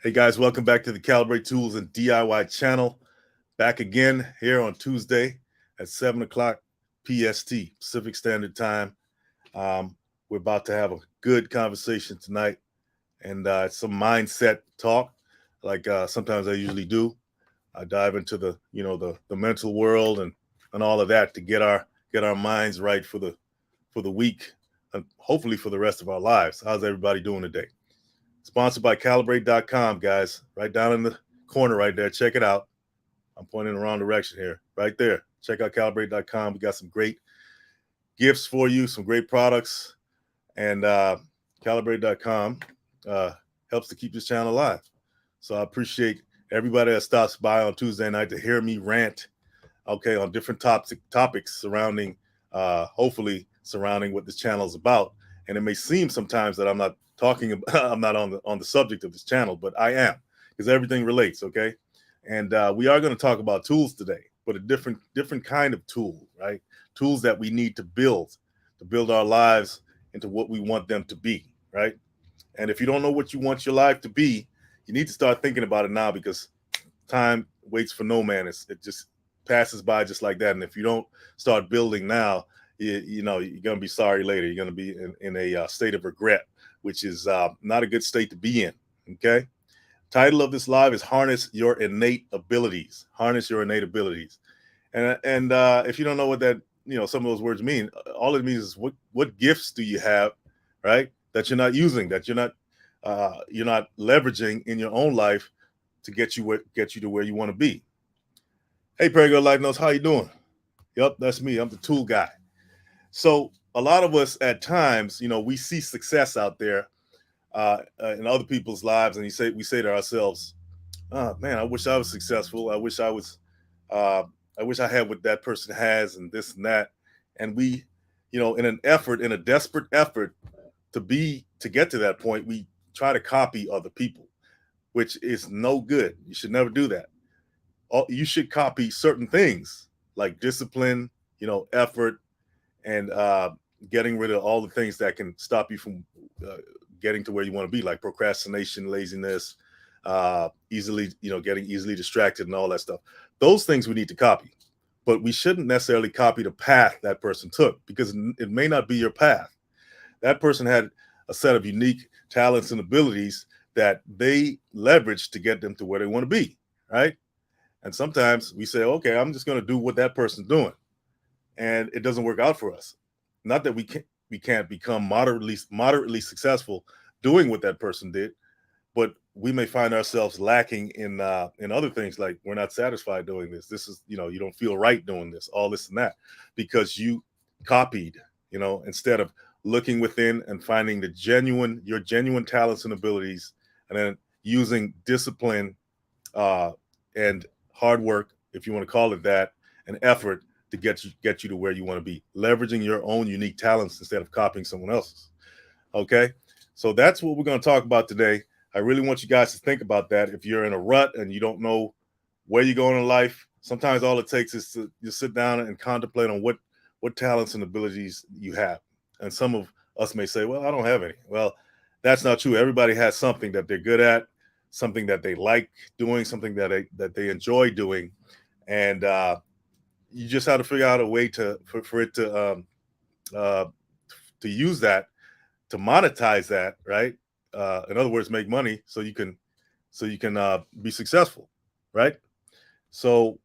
Hey guys, welcome back to the Calibrate Tools and DIY channel. Back again here on Tuesday at 7 o'clock PST, Pacific Standard Time. We're about to have a good conversation tonight and some mindset talk, like sometimes I usually do. I dive into the mental world and all of that to get our minds right for the week and hopefully for the rest of our lives. How's everybody doing today? Sponsored by Calibrate.com, guys. Right down in the corner right there. Check it out. I'm pointing in the wrong direction here. Right there. Check out Calibrate.com. We got some great gifts for you, some great products. And Calibrate.com helps to keep this channel alive. So I appreciate everybody that stops by on Tuesday night to hear me rant, okay, on different topics surrounding, hopefully surrounding what this channel is about. And it may seem sometimes that I'm not talking about, I'm not on the subject of this channel, but I am, because everything relates, okay? And we are going to talk about tools today, but a different kind of tool, right? Tools that we need to build our lives into what we want them to be, right? And if you don't know what you want your life to be, you need to start thinking about it now, because time waits for no man. It just passes by just like that. And if you don't start building now, you know, you're going to be sorry later. You're going to be in a state of regret, which is not a good state to be in. Okay. Title of this live is Harness Your Innate Abilities. Harness Your Innate Abilities. And if you don't know what that, some of those words mean, all it means is what gifts do you have, right? That you're not using, that you're not leveraging in your own life to get you to where you want to be. Hey, Prego Life Notes, how you doing? Yep, that's me. I'm the tool guy. So a lot of us at times, we see success out there in other people's lives, and we say to ourselves, "Oh man, I wish I was successful. I wish I was. I wish I had what that person has, and this and that." And we, in a desperate effort to get to that point, we try to copy other people, which is no good. You should never do that. You should copy certain things like discipline, effort, and getting rid of all the things that can stop you from getting to where you want to be, like procrastination, laziness, getting easily distracted and all that stuff. Those things we need to copy, but we shouldn't necessarily copy the path that person took, because it may not be your path. That person had a set of unique talents and abilities that they leveraged to get them to where they want to be, right? And sometimes we say, okay, I'm just going to do what that person's doing, and it doesn't work out for us. Not that we can't become moderately successful doing what that person did, but we may find ourselves lacking in other things, like we're not satisfied doing this. This is, you don't feel right doing this, all this and that, because you copied, instead of looking within and finding your genuine talents and abilities, and then using discipline and hard work, if you want to call it that, and effort to get you to where you want to be, leveraging your own unique talents instead of copying someone else's. Okay, so that's what we're going to talk about today. I really want you guys to think about that. If you're in a rut and you don't know where you're going in life, sometimes all it takes is to just sit down and contemplate on what talents and abilities you have. And some of us may say, well, I don't have any. Well, that's not true. Everybody has something that they're good at, something that they like doing, something that they enjoy doing, and you just have to figure out a way for it to use that, to monetize that, right? In other words, make money so you can be successful, right? So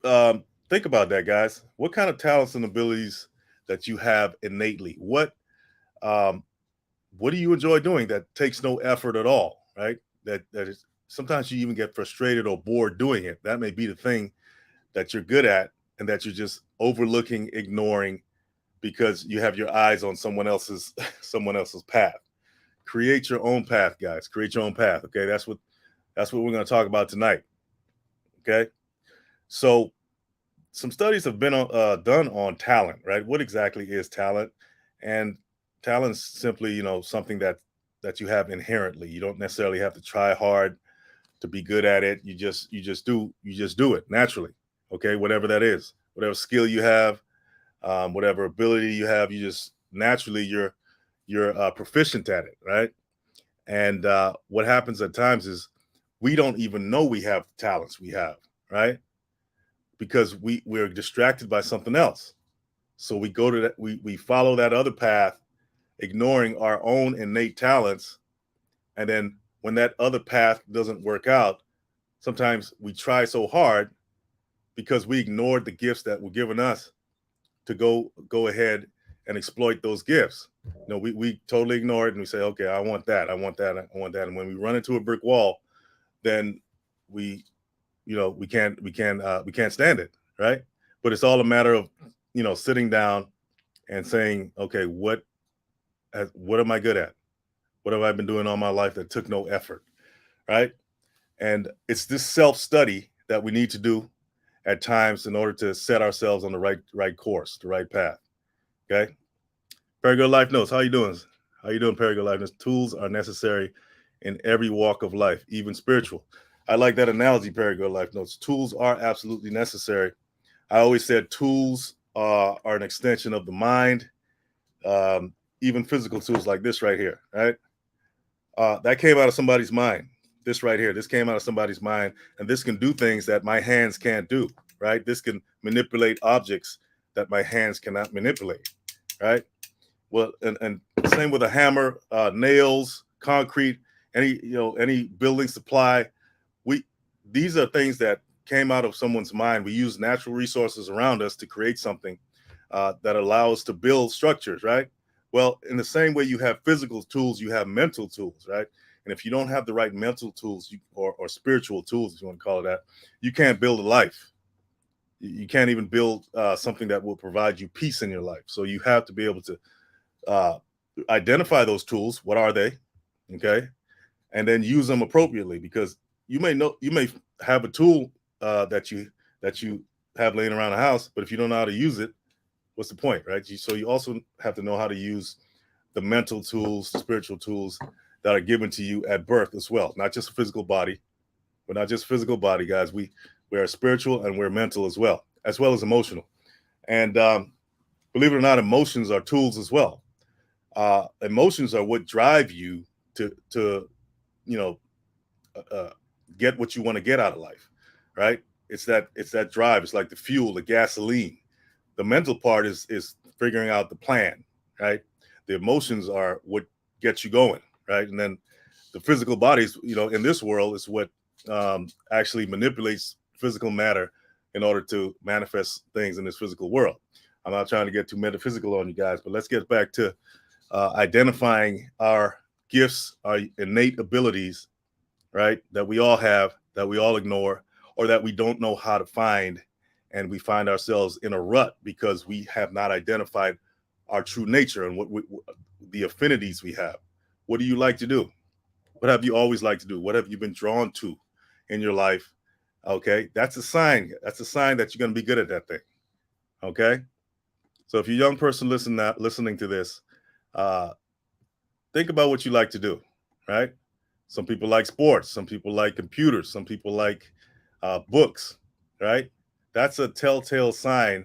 think about that, guys. What kind of talents and abilities that you have innately? What do you enjoy doing that takes no effort at all, right? That is, sometimes you even get frustrated or bored doing it. That may be the thing that you're good at and that you're just overlooking, ignoring, because you have your eyes on someone else's path. Create your own path, guys. Create your own path. Okay, that's what we're going to talk about tonight. Okay, so some studies have been done on talent, right? What exactly is talent? And talent is simply, something that you have inherently. You don't necessarily have to try hard to be good at it. You just do it naturally. Okay, whatever that is, whatever skill you have, whatever ability you have, you just naturally you're proficient at it, right? And what happens at times is we don't even know we have talents we have, right? Because we're distracted by something else. So we go to that, we follow that other path, ignoring our own innate talents. And then when that other path doesn't work out, sometimes we try so hard because we ignored the gifts that were given us to go ahead and exploit those gifts. We totally ignore it and we say, okay, I want that, I want that, I want that. And when we run into a brick wall, then we we can't stand it, right? But it's all a matter of sitting down and saying, okay, what am I good at? What have I been doing all my life that took no effort, right? And it's this self-study that we need to do at times in order to set ourselves on the right course, the right path. Okay. Paragood Life Notes. How you doing? How you doing, Paragood Life Notes? Tools are necessary in every walk of life, even spiritual. I like that analogy, Paragood Life Notes. Tools are absolutely necessary. I always said tools are an extension of the mind, even physical tools like this right here, right? That came out of somebody's mind. This right here, this came out of somebody's mind, and this can do things that my hands can't do, right? This can manipulate objects that my hands cannot manipulate, right? Well, and same with a hammer, nails, concrete, any building supply. These are things that came out of someone's mind. We use natural resources around us to create something that allows us to build structures, right? Well, in the same way you have physical tools, you have mental tools, right? And if you don't have the right mental tools or spiritual tools, if you want to call it that, you can't build a life. You can't even build something that will provide you peace in your life. So you have to be able to identify those tools. What are they? Okay. And then use them appropriately, because you may have a tool that you have laying around the house, but if you don't know how to use it, what's the point, right? So you also have to know how to use the mental tools, the spiritual tools that are given to you at birth as well. Not just a physical body, but not just physical body, guys. We are spiritual and we're mental as well as emotional. And believe it or not, emotions are tools as well. Emotions are what drive you to you know get what you want to get out of life, right? It's that drive. It's like the fuel, the gasoline. The mental part is figuring out the plan, right? The emotions are what gets you going, right? And then the physical bodies, in this world, is what actually manipulates physical matter in order to manifest things in this physical world. I'm not trying to get too metaphysical on you guys, but let's get back to identifying our gifts, our innate abilities, right? That we all have, that we all ignore, or that we don't know how to find. And we find ourselves in a rut because we have not identified our true nature and what the affinities we have. What do you like to do? What have you always liked to do? What have you been drawn to in your life? Okay, that's a sign. That's a sign that you're going to be good at that thing. Okay, so if you're a young person listening to this, think about what you like to do, right? Some people like sports. Some people like computers. Some people like books, right? That's a telltale sign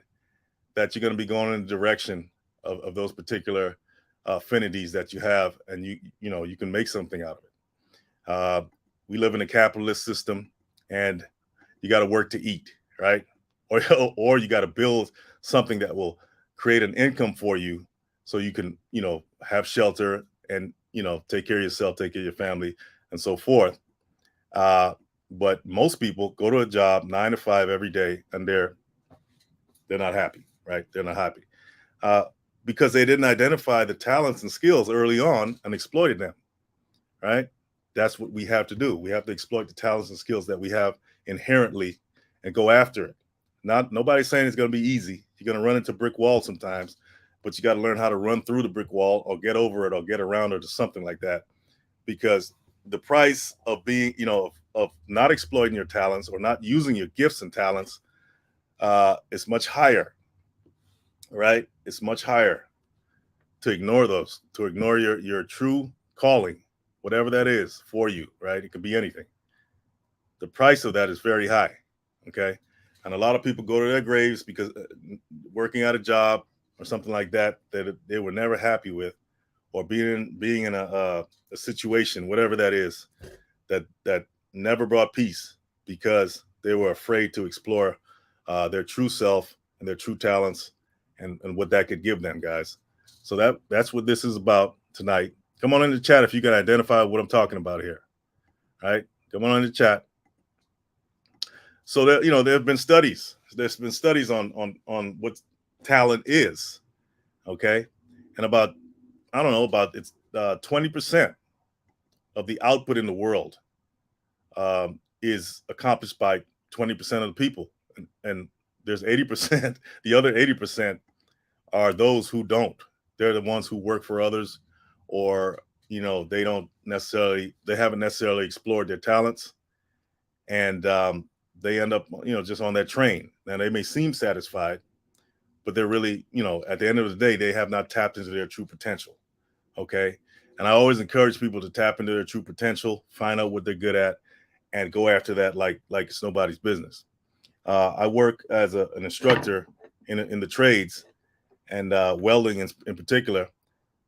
that you're going to be going in the direction of those particular affinities that you have, and you can make something out of it. We live in a capitalist system, and you got to work to eat, right? Or you got to build something that will create an income for you, so you can have shelter and take care of yourself, take care of your family, and so forth. But most people go to a job 9 to 5 every day, and they're not happy, right? They're not happy because they didn't identify the talents and skills early on and exploited them, right? That's what we have to do. We have to exploit the talents and skills that we have inherently and go after it. Nobody's saying it's going to be easy. You're going to run into brick walls sometimes, but you got to learn how to run through the brick wall or get over it or get around it or something like that. Because the price of being, of not exploiting your talents or not using your gifts and talents is much higher, right? It's much higher to ignore those, to ignore your true calling, whatever that is for you, right? It could be anything. The price of that is very high, okay? And a lot of people go to their graves because working at a job or something like that they were never happy with, or being in a situation, whatever that is, that never brought peace because they were afraid to explore their true self and their true talents and what that could give them, guys. So that's what this is about tonight. Come on in the chat if you can identify what I'm talking about here. All right, come on in the chat. So that there have been studies. There's been studies on what talent is. Okay, and about I don't know about it's 20% of the output in the world is accomplished by 20% of the people, and there's 80%. The other 80% are those who don't. They're the ones who work for others, or they haven't necessarily explored their talents, and they end up just on that train. Now they may seem satisfied, but they're really at the end of the day they have not tapped into their true potential. Okay, and I always encourage people to tap into their true potential, find out what they're good at, and go after that like it's nobody's business. I work as an instructor in the trades, and welding in particular.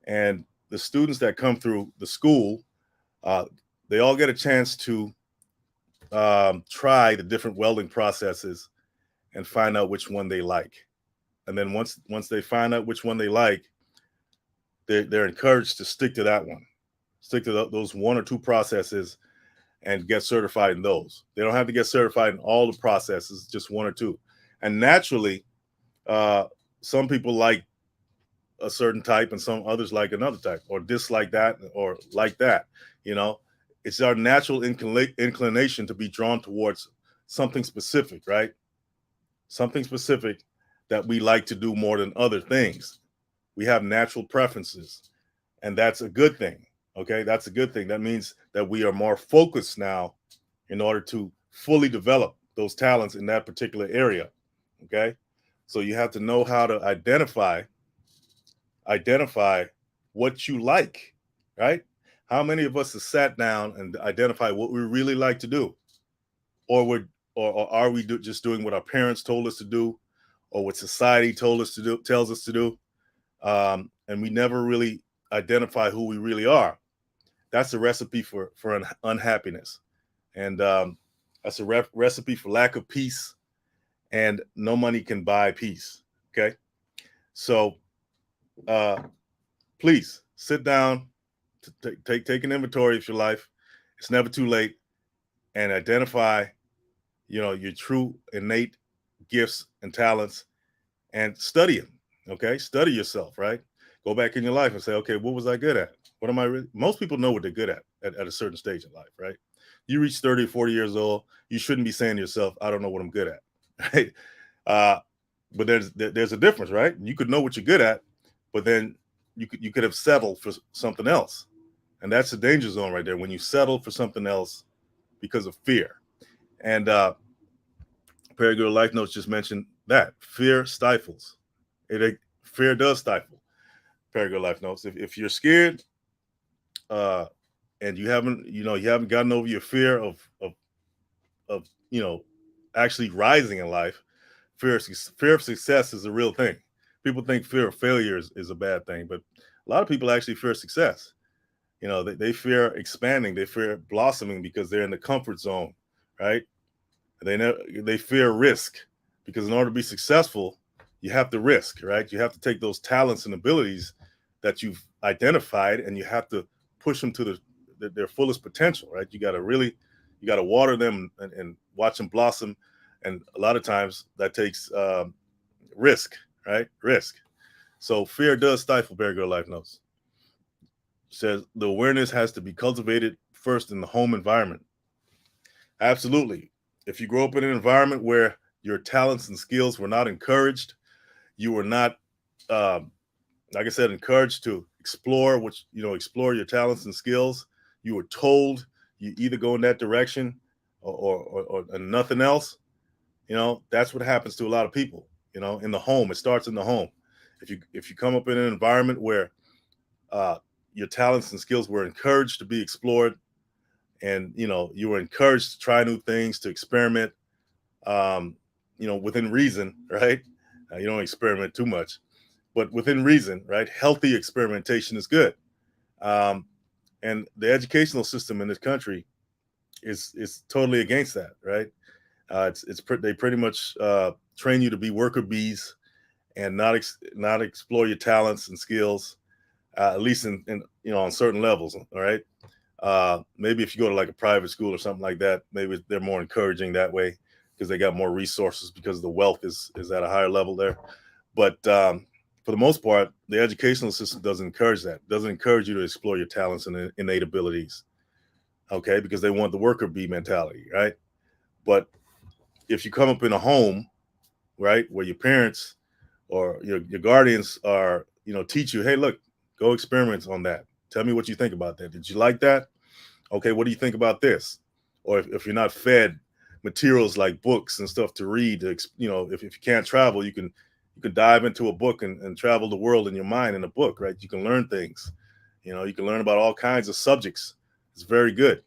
And the students that come through the school, they all get a chance to try the different welding processes and find out which one they like. And then once they find out which one they like, they're encouraged to stick to that one, stick to those one or two processes, and get certified in those. They don't have to get certified in all the processes, just one or two. And naturally, some people like a certain type and some others like another type, or dislike that or like that. It's our natural inclination to be drawn towards something specific, right? Something specific that we like to do more than other things. We have natural preferences, and that's a good thing. Okay, that's a good thing. That means that we are more focused now in order to fully develop those talents in that particular area. Okay, so you have to know how to identify what you like, right? How many of us have sat down and identified what we really like to do, or are we just doing what our parents told us to do, or what society tells us to do, and we never really identify who we really are? That's a recipe for unhappiness, and that's a recipe for lack of peace, and no money can buy peace. Okay, so please sit down, take an inventory of your life. It's never too late, and identify your true innate gifts and talents, and study them. Okay, study yourself, right? Go back in your life and say, okay, what was I good at? What am I really? Most people know what they're good at a certain stage in life, right? You reach 30 or 40 years old, you shouldn't be saying to yourself, I don't know what I'm good at, right? But there's a difference, right? You could know what you're good at, but then you could have settled for something else. And that's the danger zone right there, when you settle for something else because of fear. And Paragirl Life Notes just mentioned that fear stifles. Fear does stifle. Paragirl Life Notes. If you're scared, and you haven't gotten over your fear of actually rising in life, fear of success is a real thing. People think fear of failure is a bad thing, but a lot of people actually fear success. They fear expanding, they fear blossoming because they're in the comfort zone, right? They fear risk because in order to be successful, you have to risk, right? You have to take those talents and abilities that you've identified, and you have to push them to their fullest potential, right? You got to water them and watch them blossom. And a lot of times that takes risk, right? Risk. So fear does stifle. Bear Girl Life Notes says the awareness has to be cultivated first in the home environment. Absolutely. If you grow up in an environment where your talents and skills were not encouraged, you were not, like I said, encouraged to explore your talents and skills. You were told you either go in that direction or nothing else. That's what happens to a lot of people. In the home, it starts in the home. If you come up in an environment where your talents and skills were encouraged to be explored, and you were encouraged to try new things, to experiment, within reason, right? You don't experiment too much, but within reason, right? Healthy experimentation is good. And the educational system in this country is totally against that, right? They pretty much train you to be worker bees and not explore your talents and skills, at least in on certain levels. All right. Maybe if you go to like a private school or something like that, maybe they're more encouraging that way because they got more resources because the wealth is at a higher level there. But for the most part, the educational system doesn't encourage that. It doesn't encourage you to explore your talents and innate abilities. Okay, because they want the worker bee mentality, right? But if you come up in a home, right, where your parents or your guardians are, teach you, hey, look, go experiment on that. Tell me what you think about that. Did you like that? Okay, what do you think about this? Or if you're not fed materials like books and stuff to read, if you can't travel, you can dive into a book and travel the world in your mind in a book, right? You can learn things. You can learn about all kinds of subjects. It's very good.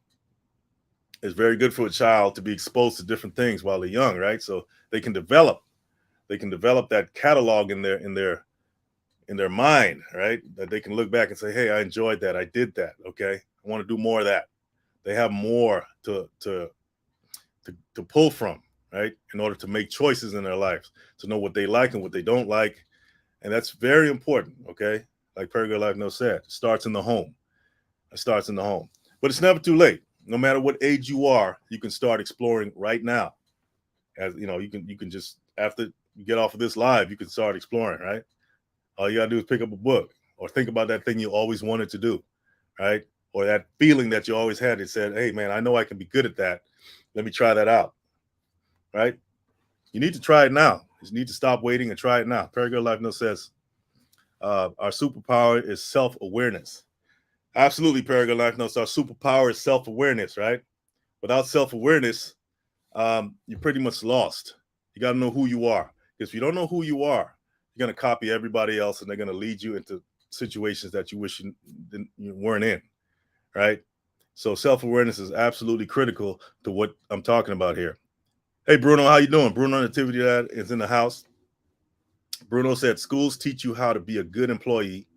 It's very good for a child to be exposed to different things while they're young, right? So they can develop that catalog in their mind, right? That they can look back and say, hey, I enjoyed that. I did that. Okay. I want to do more of that. They have more to pull from, right? In order to make choices in their lives, to know what they like and what they don't like. And that's very important. Okay. Like Perry Life No said, it starts in the home. It starts in the home. But it's never too late. No matter what age you are, you can start exploring right now. As you can just after you get off of this live, you can start exploring, right? All you gotta do is pick up a book or think about that thing you always wanted to do, right? Or that feeling that you always had that said, hey man, I know I can be good at that. Let me try that out. Right? You need to try it now. You need to stop waiting and try it now. Paragon Life No says, our superpower is self-awareness. Absolutely, Paragon Life Notes. Our superpower is self-awareness, right? Without self-awareness, you're pretty much lost. You got to know who you are. Because if you don't know who you are, you're going to copy everybody else and they're going to lead you into situations that you wish you weren't in, right? So self-awareness is absolutely critical to what I'm talking about here. Hey, Bruno, how you doing? Bruno Nativity is in the house. Bruno said, schools teach you how to be a good employee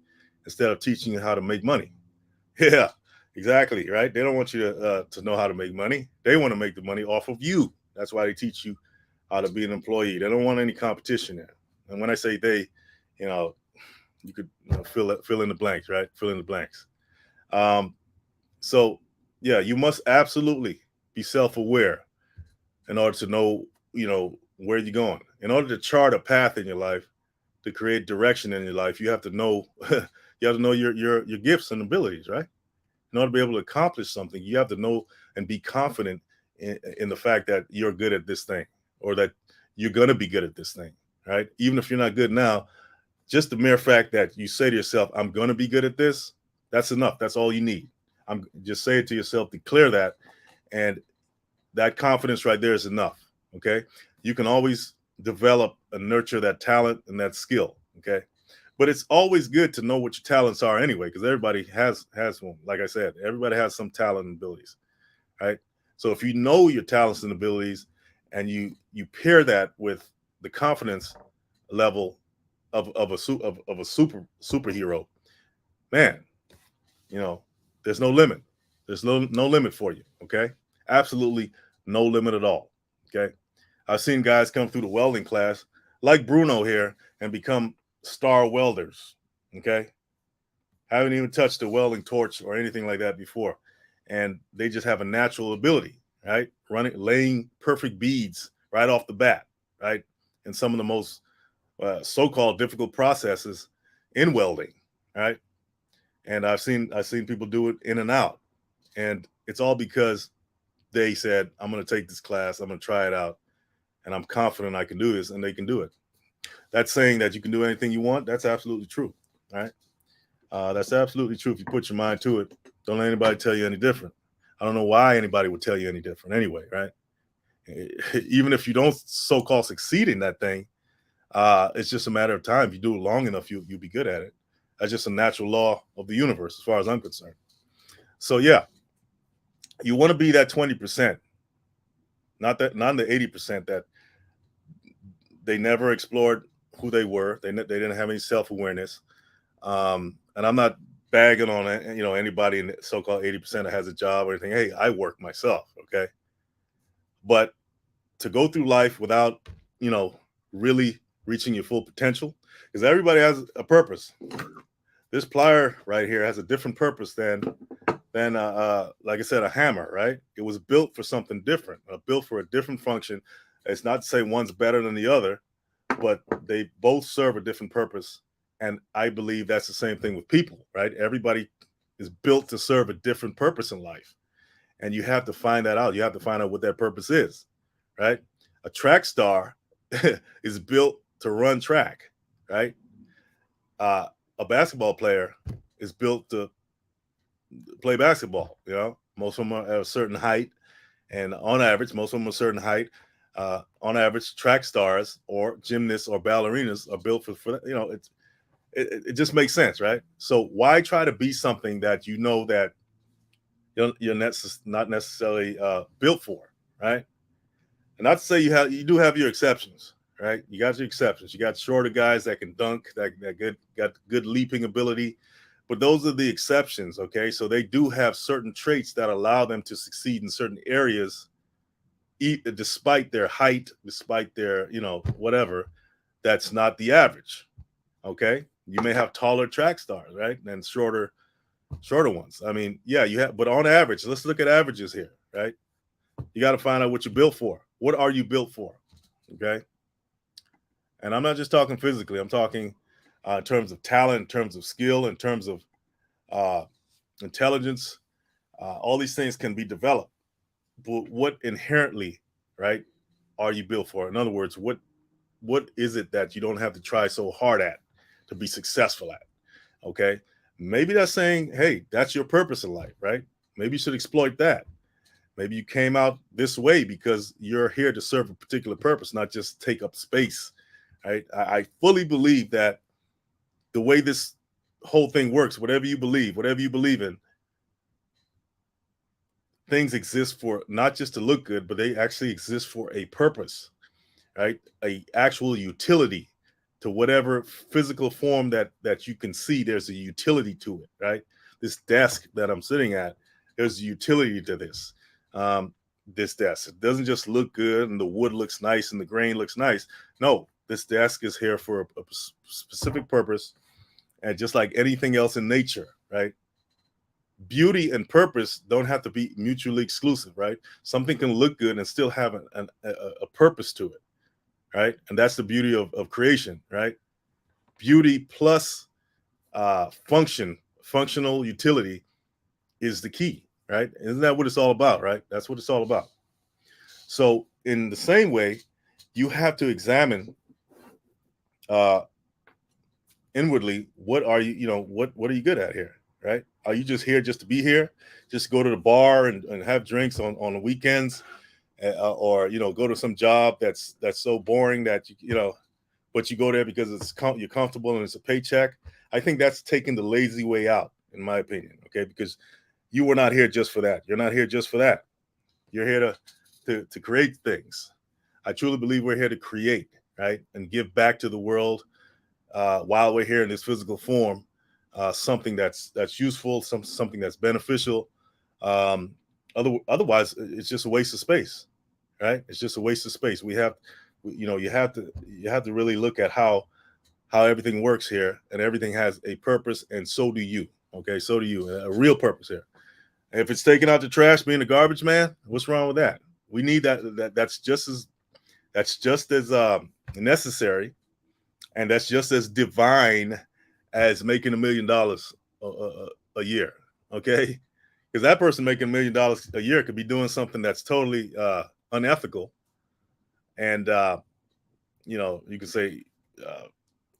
instead of teaching you how to make money. Yeah, exactly, right? They don't want you to know how to make money. They want to make the money off of you. That's why they teach you how to be an employee. They don't want any competition there. And when I say they, you know, you could fill in the blanks, right? Fill in the blanks. Um, so yeah, you must absolutely be self-aware in order to know, where you're going. In order to chart a path in your life, to create direction in your life, you have to know you have to know your gifts and abilities, right? In order to be able to accomplish something, you have to know and be confident in the fact that you're good at this thing or that you're going to be good at this thing, right? Even if you're not good now, just the mere fact that you say to yourself, I'm going to be good at this, that's enough. That's all you need. I'm just say it to yourself, declare that, and that confidence right there is enough. Okay. You can always develop and nurture that talent and that skill. Okay. But it's always good to know what your talents are anyway, because everybody has one. Like I said, everybody has some talent and abilities, right? So if you know your talents and abilities, and you pair that with the confidence level of a superhero, man, you know, there's no limit. There's no limit for you. Okay, absolutely no limit at all. Okay, I've seen guys come through the welding class like Bruno here and become star welders. Okay, haven't even touched a welding torch or anything like that before, and they just have a natural ability, right? Laying perfect beads right off the bat, right? And some of the most so-called difficult processes in welding, right? And I've seen people do it in and out, and it's all because they said, I'm going to take this class, I'm going to try it out, and I'm confident I can do this, and they can do it. That's saying that you can do anything you want. That's absolutely true, right? That's absolutely true. If you put your mind to it, don't let anybody tell you any different. I don't know why anybody would tell you any different anyway, right? Even if you don't so-called succeed in that thing, it's just a matter of time. If you do it long enough, you'll be good at it. That's just a natural law of the universe, as far as I'm concerned. So yeah, you want to be that 20%, not the 80% that they never explored who they were. They didn't have any self-awareness. And I'm not bagging on anybody in the so-called 80% that has a job or anything. Hey, I work myself, okay? But to go through life without, really reaching your full potential, because everybody has a purpose. This plier right here has a different purpose than like I said, a hammer, right? It was built for something different, built for a different function. It's not to say one's better than the other, but they both serve a different purpose. And I believe that's the same thing with people, right? Everybody is built to serve a different purpose in life. And you have to find that out. You have to find out what that purpose is, right? A track star is built to run track, right? A basketball player is built to play basketball. Most of them are at a certain height, and on average, most of them are a certain height. On average, track stars or gymnasts or ballerinas are built for it just makes sense, right? So why try to be something that that you're not necessarily built for, right? And not to say you do have your exceptions, right? You got your exceptions. You got shorter guys that can dunk, that got good leaping ability, but those are the exceptions, okay? So they do have certain traits that allow them to succeed in certain areas, despite their height, despite their whatever. That's not the average, okay? You may have taller track stars, right, and shorter ones. I mean, yeah, you have, but on average, let's look at averages here, right? You got to find out what you're built for. What are you built for? Okay. And I'm not just talking physically. I'm talking in terms of talent, in terms of skill, in terms of intelligence. All these things can be developed. But what inherently, right, are you built for? In other words, what is it that you don't have to try so hard at to be successful at? Okay. Maybe that's saying, hey, that's your purpose in life, right? Maybe you should exploit that. Maybe you came out this way because you're here to serve a particular purpose, not just take up space, right? I fully believe that the way this whole thing works, whatever you believe in, things exist for not just to look good, but they actually exist for a purpose, right? A actual utility to whatever physical form that you can see. There's a utility to it, right? This desk that I'm sitting at, there's a utility to this. This desk, it doesn't just look good and the wood looks nice and the grain looks nice. No, this desk is here for a specific purpose. And just like anything else in nature, right? Beauty and purpose don't have to be mutually exclusive, right? Something can look good and still have a purpose to it, right? And that's the beauty of creation, right? Beauty plus functional utility is the key, right? Isn't that what it's all about, right? That's what it's all about. So in the same way, you have to examine inwardly, what are what are you good at here, right? Are you just here just to be here? Just go to the bar and have drinks on the weekends, or go to some job that's so boring that but you go there because you're comfortable and it's a paycheck. I think that's taking the lazy way out, in my opinion. Okay, because you were not here just for that. You're not here just for that. You're here to create things. I truly believe we're here to create, right, and give back to the world while we're here in this physical form. Something that's useful, something that's beneficial. Otherwise, it's just a waste of space, right? It's just a waste of space. You have to really look at how everything works here, and everything has a purpose, and so do you. Okay, so do you. A real purpose here. And if it's taking out the trash, being a garbage man, what's wrong with that? We need that. That's just as necessary, and that's just as divine as making $1 million a year. Okay, because that person making $1 million a year could be doing something that's totally unethical, and you could say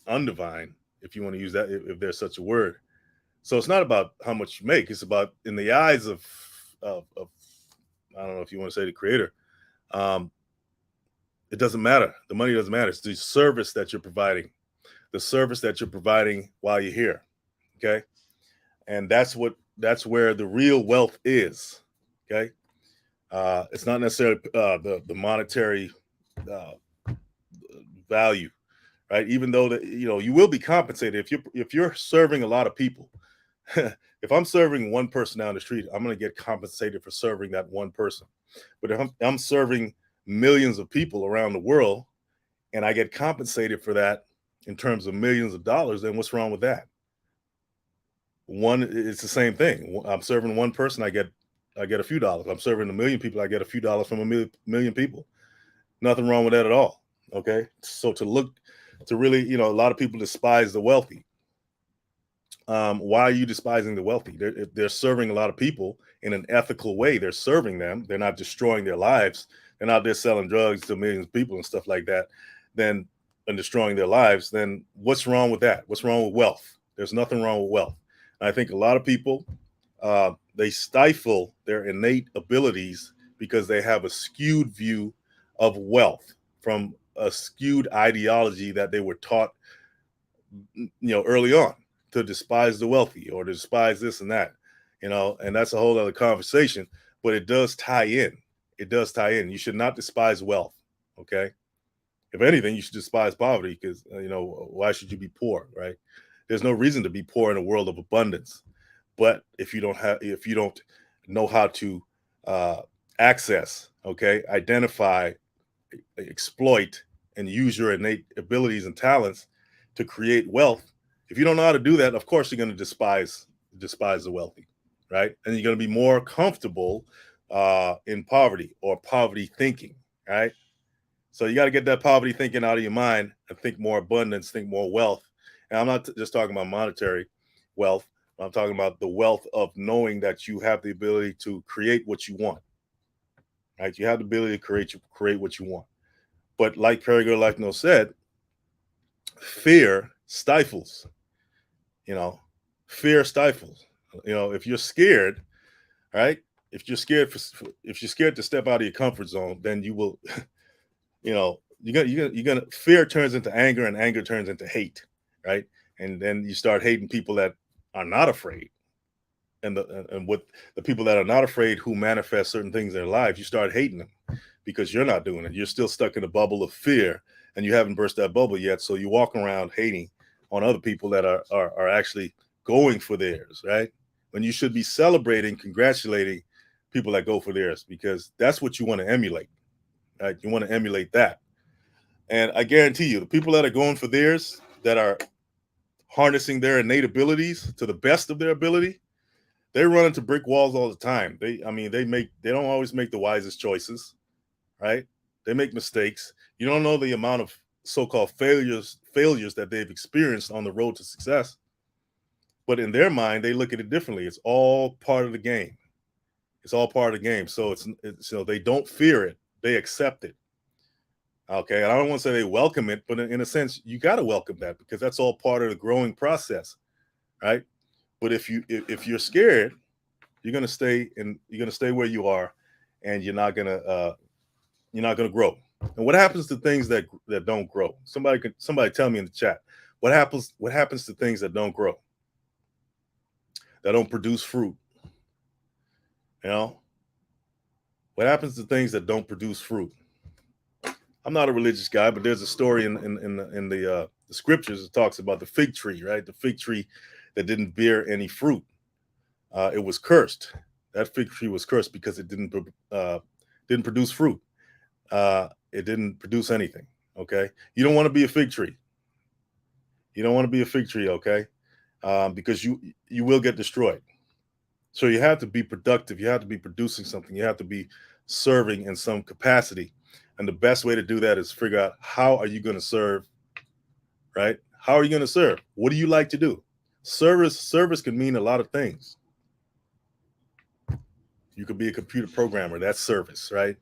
undivine, if you want to use that, if there's such a word. So it's not about how much you make; it's about, in the eyes of I don't know if you want to say the creator. It doesn't matter. The money doesn't matter. It's the service that you're providing. The service that you're providing while you're here. Okay. And that's where the real wealth is. Okay. It's not necessarily the monetary value, right? Even though that you will be compensated if you're serving a lot of people. If I'm serving one person down the street, I'm going to get compensated for serving that one person. But if I'm serving millions of people around the world and I get compensated for that in terms of millions of dollars, then what's wrong with that? One, it's the same thing. I'm serving one person, I get a few dollars. I'm serving a million people, I get a few dollars from a million people. Nothing wrong with that at all. Okay, so to really, a lot of people despise the wealthy. Why are you despising the wealthy? If they're serving a lot of people in an ethical way, they're serving them. They're not destroying their lives. They're not there selling drugs to millions of people and stuff like that. Then and destroying their lives. Then what's wrong with that? What's wrong with wealth? There's nothing wrong with wealth. And I think a lot of people they stifle their innate abilities because they have a skewed view of wealth from a skewed ideology that they were taught early on, to despise the wealthy or to despise this and that, and that's a whole other conversation, but it does tie in. It does tie in. You should not despise wealth. Okay. If anything, you should despise poverty because, why should you be poor? Right. There's no reason to be poor in a world of abundance. But if you don't know how to uh, access, okay, identify, exploit, and use your innate abilities and talents to create wealth. If you don't know how to do that, of course you're going to despise the wealthy, right? And you're going to be more comfortable in poverty or poverty thinking, right? So you got to get that poverty thinking out of your mind and think more abundance, think more wealth. And I'm not just talking about monetary wealth. I'm talking about the wealth of knowing that you have the ability to create what you want, right? You have the ability to create what you want. But like Perry No said, fear stifles. You know, fear stifles. If you're scared, right? If you're scared to step out of your comfort zone, then you will, you're gonna fear turns into anger, and anger turns into hate, right? And then you start hating people that are not afraid, and with the people that are not afraid who manifest certain things in their lives, you start hating them because you're not doing it. You're still stuck in a bubble of fear, and you haven't burst that bubble yet. So you walk around hating on other people that are actually going for theirs, right? When you should be celebrating, congratulating people that go for theirs, because that's what you want to emulate, right? You want to emulate that. And I guarantee you, the people that are going for theirs, that are harnessing their innate abilities to the best of their ability, they run into brick walls all the time. They don't always make the wisest choices, right? They make mistakes. You don't know the amount of so-called failures that they've experienced on the road to success. But in their mind, they look at it differently. It's all part of the game. It's all part of the game. So they don't fear it. They accept it. Okay. And I don't want to say they welcome it, but in a sense, you got to welcome that because that's all part of the growing process, right? But if you're scared, you're gonna stay where you are, and you're not gonna grow. And what happens to things that don't grow? Somebody tell me in the chat. What happens to things that don't grow? That don't produce fruit? You know? What happens to things that don't produce fruit? I'm not a religious guy, but there's a story in the scriptures that talks about the fig tree, right? The fig tree that didn't bear any fruit. It was cursed. That fig tree was cursed because it didn't produce fruit. It didn't produce anything. Okay, you don't want to be a fig tree. You don't want to be a fig tree. Okay, because you will get destroyed. So you have to be productive. You have to be producing something. You have to be serving in some capacity. And the best way to do that is figure out, how are you going to serve, right? How are you going to serve? What do you like to do? Service can mean a lot of things. You could be a computer programmer. That's service, right?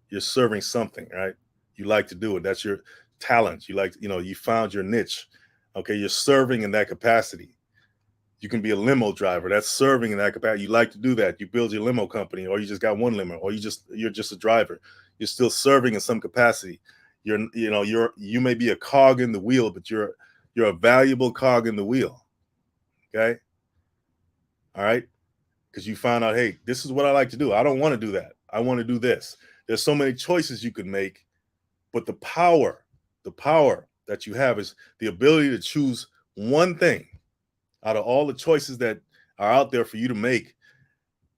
You're serving something, right? You like to do it. That's your talent. You found your niche. Okay, you're serving in that capacity. You can be a limo driver. That's serving in that capacity. You like to do that. You build your limo company, or you just got one limo, or you're just a driver. You're still serving in some capacity. You may be a cog in the wheel, but you're a valuable cog in the wheel. Okay. All right. Because you found out, hey, this is what I like to do. I don't want to do that. I want to do this. There's so many choices you can make, but the power that you have is the ability to choose one thing out of all the choices that are out there for you to make.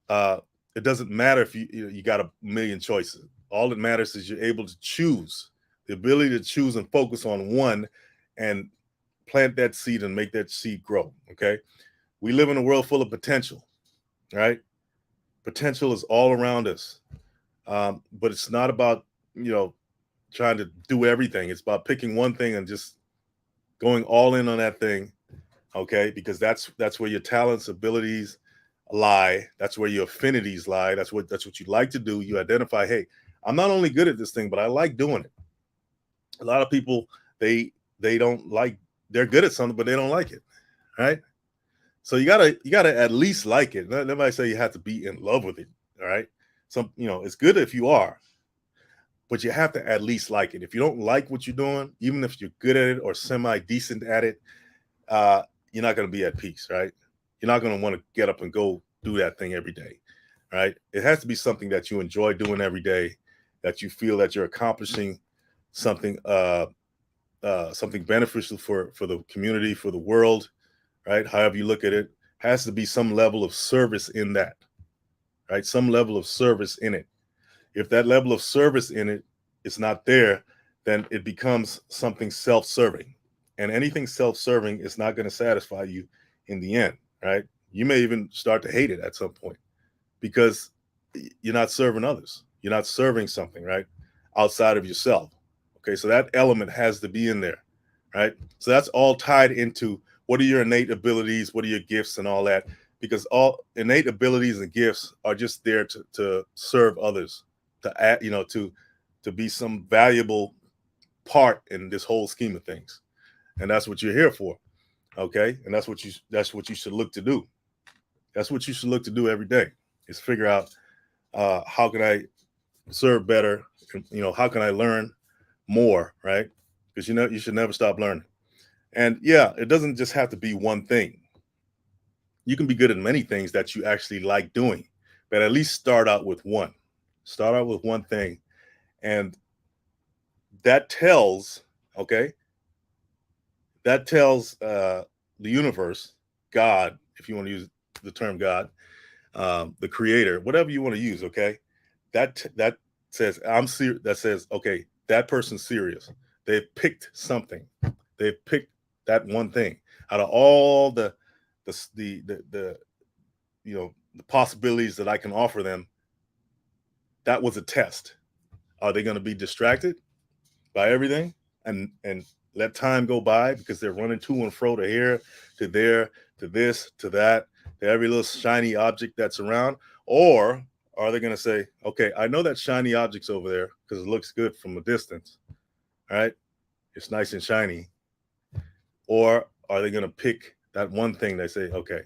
It doesn't matter if you got a million choices. All that matters is you're able to choose, the ability to choose and focus on one and plant that seed and make that seed grow. Okay. We live in a world full of potential, right? Potential is all around us. But it's not about, trying to do everything. It's about picking one thing and just going all in on that thing. Okay. Because that's where your talents, abilities lie. That's where your affinities lie. That's what you like to do. You identify, hey, I'm not only good at this thing, but I like doing it. A lot of people, they don't like, they're good at something, but they don't like it. Right. So you gotta at least like it. Nobody say you have to be in love with it. All right. It's good if you are, but you have to at least like it. If you don't like what you're doing, even if you're good at it or semi decent at it, uh, you're not going to be at peace, right? You're not going to want to get up and go do that thing every day, right? It has to be something that you enjoy doing every day, that you feel that you're accomplishing something, something beneficial for the community, for the world, right? However you look at it, has to be some level of service in that, right? Some level of service in it. If that level of service in it is not there, then it becomes something self-serving. And anything self-serving is not going to satisfy you in the end, right? You may even start to hate it at some point because you're not serving others. You're not serving something, right? Outside of yourself. Okay, so that element has to be in there, right? So that's all tied into what are your innate abilities, what are your gifts and all that, because all innate abilities and gifts are just there to serve others, to add, to be some valuable part in this whole scheme of things. And that's what you're here for. Okay. And that's what you should look to do. That's what you should look to do every day, is figure out how can I serve better? How can I learn more, right? Because you should never stop learning. And yeah, it doesn't just have to be one thing. You can be good at many things that you actually like doing, but at least start out with one. Start out with one thing. And that tells, okay, that tells the universe, God, if you want to use the term God, the creator, whatever you want to use, okay, that says that says, okay, that person's serious. They've picked something. They've picked that one thing out of all the the possibilities that I can offer them. That was a test. Are they going to be distracted by everything and let time go by because they're running to and fro to here, to there, to this, to that, to every little shiny object that's around? Or are they going to say, okay, I know that shiny object's over there because it looks good from a distance, right? It's nice and shiny. Or are they going to pick that one thing? They say, okay,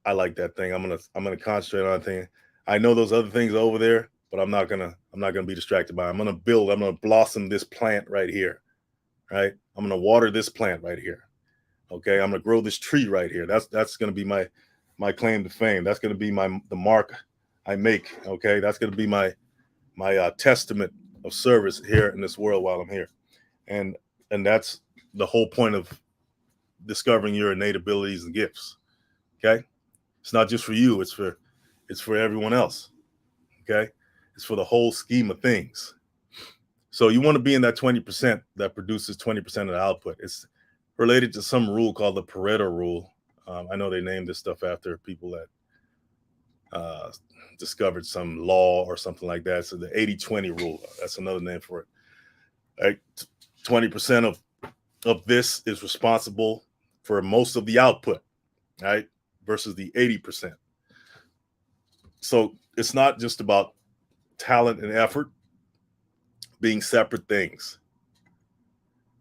I like that thing. I'm gonna concentrate on that thing. I know those other things over there, but I'm not gonna be distracted by them. I'm gonna blossom this plant right here, right? I'm gonna water this plant right here. Okay, I'm gonna grow this tree right here. That's gonna be my claim to fame. That's gonna be the mark I make. Okay, that's gonna be my testament of service here in this world while I'm here. And that's the whole point of discovering your innate abilities and gifts. Okay, it's not just for you. It's for everyone else. Okay, it's for the whole scheme of things. So you want to be in that 20% that produces 20% of the output. It's related to some rule called the Pareto rule. I know they named this stuff after people that discovered some law or something like that. So the 80-20 rule, that's another name for it. Right? 20% of this is responsible for most of the output, right? Versus the 80%. So it's not just about talent and effort being separate things.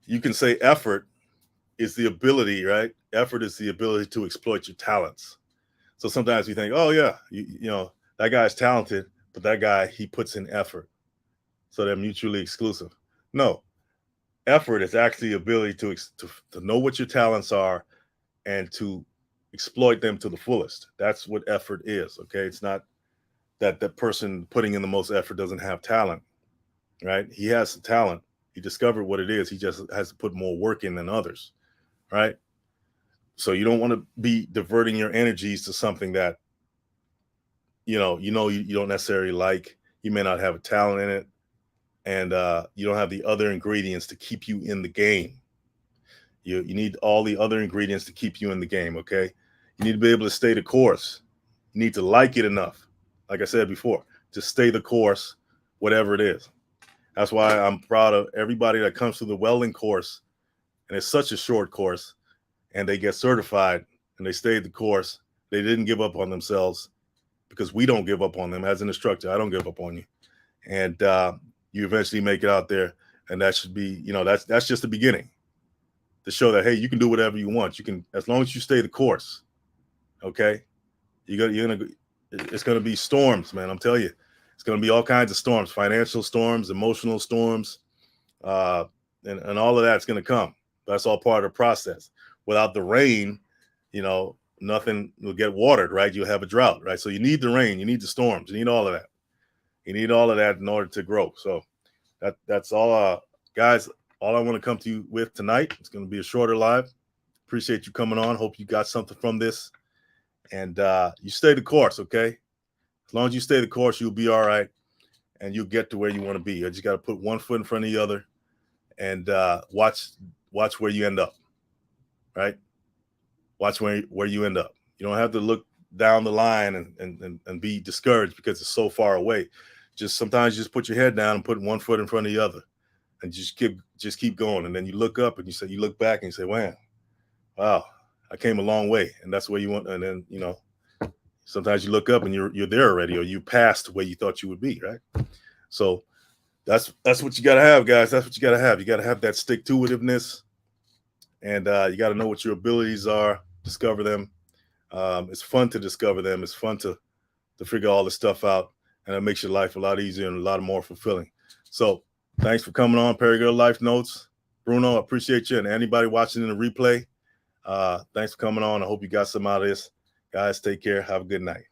You can say effort is the ability, right? Effort is the ability to exploit your talents. So sometimes you think, oh yeah, that guy's talented, but that guy, he puts in effort. So they're mutually exclusive. No, effort is actually the ability to know what your talents are and to exploit them to the fullest. That's what effort is. Okay. It's not that the person putting in the most effort doesn't have talent, right? He has the talent. He discovered what it is. He just has to put more work in than others, right? So you don't want to be diverting your energies to something that you don't necessarily like. You may not have a talent in it, and you don't have the other ingredients to keep you in the game. You need all the other ingredients to keep you in the game. Okay, you need to be able to stay the course. You need to like it enough, like I said before, to stay the course, whatever it is. That's why I'm proud of everybody that comes through the welding course, and it's such a short course, and they get certified and they stayed the course. They didn't give up on themselves, because we don't give up on them. As an instructor, I don't give up on you, and you eventually make it out there, and that should be, that's just the beginning, to show that, hey, you can do whatever you want. You can, as long as you stay the course. Okay, it's gonna be storms, man. I'm telling you, it's gonna be all kinds of storms, financial storms, emotional storms, uh, and all of that's gonna come. That's all part of the process. Without the rain, nothing will get watered, right? You'll have a drought, right? So you need the rain, you need the storms, you need all of that. You need all of that in order to grow. So that's all, guys. All I want to come to you with tonight. It's going to be a shorter live. Appreciate you coming on. Hope you got something from this, and you stay the course, okay? As long as you stay the course, you'll be all right, and you'll get to where you want to be. You just got to put one foot in front of the other, and watch where you end up, right? Watch where you end up. You don't have to look down the line and be discouraged because it's so far away. Just sometimes you just put your head down and put one foot in front of the other, and just keep going. And then you look up and you look back and you say, wow, I came a long way. And that's where you want. And then, sometimes you look up and you're there already, or you passed where you thought you would be, right? So that's what you got to have, guys. That's what you got to have. You got to have that stick-to-itiveness, and you got to know what your abilities are, discover them. It's fun to discover them. It's fun to figure all this stuff out, and it makes your life a lot easier and a lot more fulfilling. So thanks for coming on, Perry Life Notes. Bruno, I appreciate you. And anybody watching in the replay, thanks for coming on. I hope you got some out of this. Guys, take care. Have a good night.